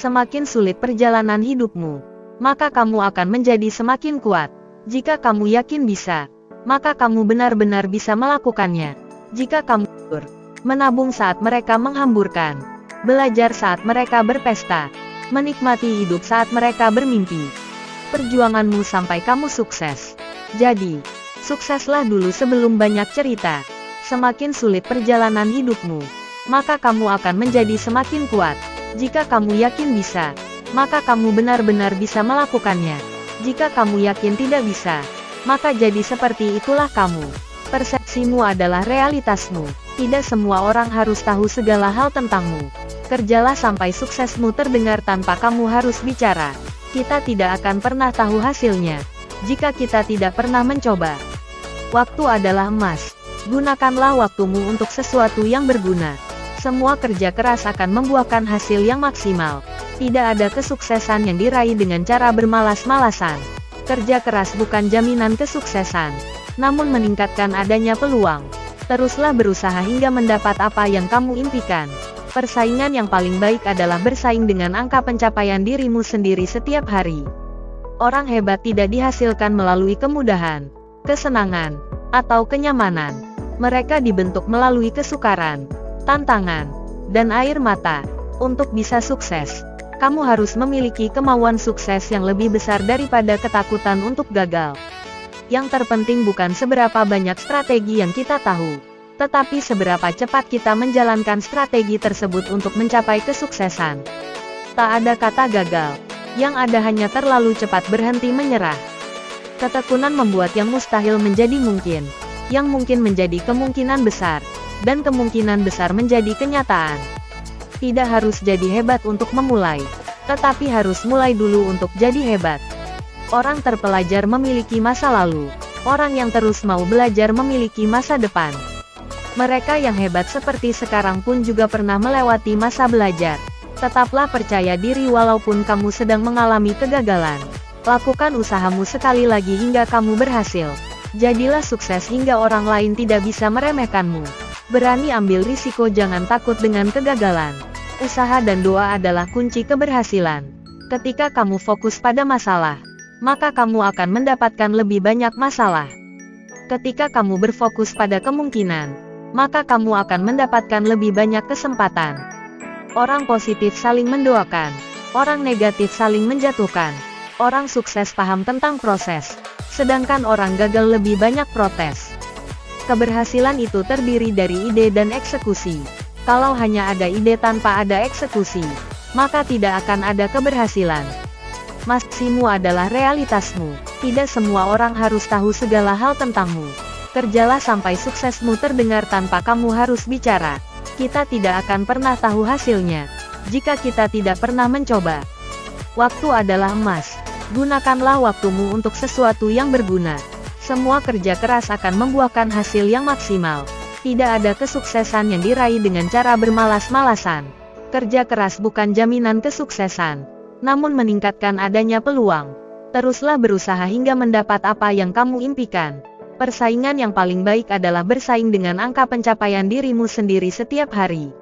Semakin sulit perjalanan hidupmu, maka kamu akan menjadi semakin kuat. Jika kamu yakin bisa, maka kamu benar-benar bisa melakukannya. Jika kamu menabung saat mereka menghamburkan, belajar saat mereka berpesta, menikmati hidup saat mereka bermimpi, perjuanganmu sampai kamu sukses. Jadi, sukseslah dulu sebelum banyak cerita. Semakin sulit perjalanan hidupmu, maka kamu akan menjadi semakin kuat. Jika kamu yakin bisa, maka kamu benar-benar bisa melakukannya. Jika kamu yakin tidak bisa, maka jadi seperti itulah kamu. Persepsimu adalah realitasmu. Tidak semua orang harus tahu segala hal tentangmu. Kerjalah sampai suksesmu terdengar tanpa kamu harus bicara. Kita tidak akan pernah tahu hasilnya jika kita tidak pernah mencoba. Waktu adalah emas. Gunakanlah waktumu untuk sesuatu yang berguna. Semua kerja keras akan membuahkan hasil yang maksimal. Tidak ada kesuksesan yang diraih dengan cara bermalas-malasan. Kerja keras bukan jaminan kesuksesan, namun meningkatkan adanya peluang. Teruslah berusaha hingga mendapat apa yang kamu impikan. Persaingan yang paling baik adalah bersaing dengan angka pencapaian dirimu sendiri setiap hari. Orang hebat tidak dihasilkan melalui kemudahan, kesenangan, atau kenyamanan. Mereka dibentuk melalui kesukaran, tantangan, dan air mata. Untuk bisa sukses, kamu harus memiliki kemauan sukses yang lebih besar daripada ketakutan untuk gagal. Yang terpenting bukan seberapa banyak strategi yang kita tahu, tetapi seberapa cepat kita menjalankan strategi tersebut untuk mencapai kesuksesan. Tak ada kata gagal, yang ada hanya terlalu cepat berhenti menyerah. Ketekunan membuat yang mustahil menjadi mungkin, yang mungkin menjadi kemungkinan besar, dan kemungkinan besar menjadi kenyataan. Tidak harus jadi hebat untuk memulai, tetapi harus mulai dulu untuk jadi hebat. Orang terpelajar memiliki masa lalu, orang yang terus mau belajar memiliki masa depan. Mereka yang hebat seperti sekarang pun juga pernah melewati masa belajar. Tetaplah percaya diri walaupun kamu sedang mengalami kegagalan. Lakukan usahamu sekali lagi hingga kamu berhasil. Jadilah sukses hingga orang lain tidak bisa meremehkanmu. Berani ambil risiko, jangan takut dengan kegagalan. Usaha dan doa adalah kunci keberhasilan. Ketika kamu fokus pada masalah, maka kamu akan mendapatkan lebih banyak masalah. Ketika kamu berfokus pada kemungkinan, maka kamu akan mendapatkan lebih banyak kesempatan. Orang positif saling mendoakan, orang negatif saling menjatuhkan. Orang sukses paham tentang proses, sedangkan orang gagal lebih banyak protes. Keberhasilan itu terdiri dari ide dan eksekusi. Kalau hanya ada ide tanpa ada eksekusi, maka tidak akan ada keberhasilan. Masimu adalah realitasmu. Tidak semua orang harus tahu segala hal tentangmu. Kerjalah sampai suksesmu terdengar tanpa kamu harus bicara. Kita tidak akan pernah tahu hasilnya jika kita tidak pernah mencoba. Waktu adalah emas. Gunakanlah waktumu untuk sesuatu yang berguna. Semua kerja keras akan membuahkan hasil yang maksimal. Tidak ada kesuksesan yang diraih dengan cara bermalas-malasan. Kerja keras bukan jaminan kesuksesan, namun meningkatkan adanya peluang. Teruslah berusaha hingga mendapat apa yang kamu impikan. Persaingan yang paling baik adalah bersaing dengan angka pencapaian dirimu sendiri setiap hari.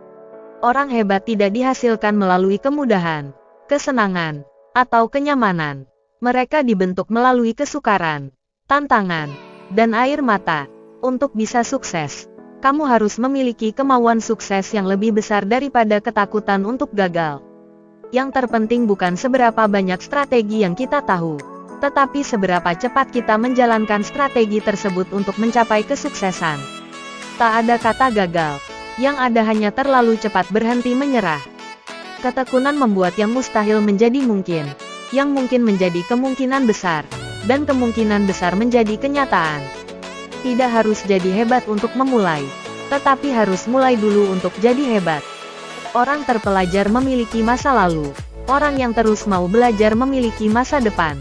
Orang hebat tidak dihasilkan melalui kemudahan, kesenangan, atau kenyamanan. Mereka dibentuk melalui kesukaran, tantangan, dan air mata. Untuk bisa sukses, kamu harus memiliki kemauan sukses yang lebih besar daripada ketakutan untuk gagal. Yang terpenting bukan seberapa banyak strategi yang kita tahu, tetapi seberapa cepat kita menjalankan strategi tersebut untuk mencapai kesuksesan. Tak ada kata gagal, yang ada hanya terlalu cepat berhenti menyerah. Ketekunan membuat yang mustahil menjadi mungkin, yang mungkin menjadi kemungkinan besar, dan kemungkinan besar menjadi kenyataan. Tidak harus jadi hebat untuk memulai, tetapi harus mulai dulu untuk jadi hebat. Orang terpelajar memiliki masa lalu, orang yang terus mau belajar memiliki masa depan.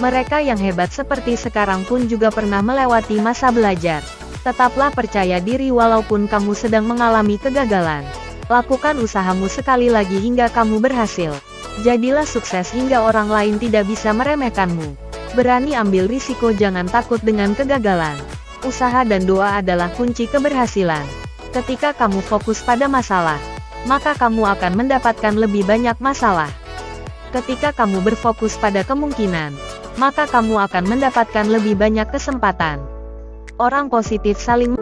Mereka yang hebat seperti sekarang pun juga pernah melewati masa belajar. Tetaplah percaya diri walaupun kamu sedang mengalami kegagalan. Lakukan usahamu sekali lagi hingga kamu berhasil. Jadilah sukses hingga orang lain tidak bisa meremehkanmu. Berani ambil risiko, jangan takut dengan kegagalan. Usaha dan doa adalah kunci keberhasilan. Ketika kamu fokus pada masalah, maka kamu akan mendapatkan lebih banyak masalah. Ketika kamu berfokus pada kemungkinan, maka kamu akan mendapatkan lebih banyak kesempatan. Orang positif saling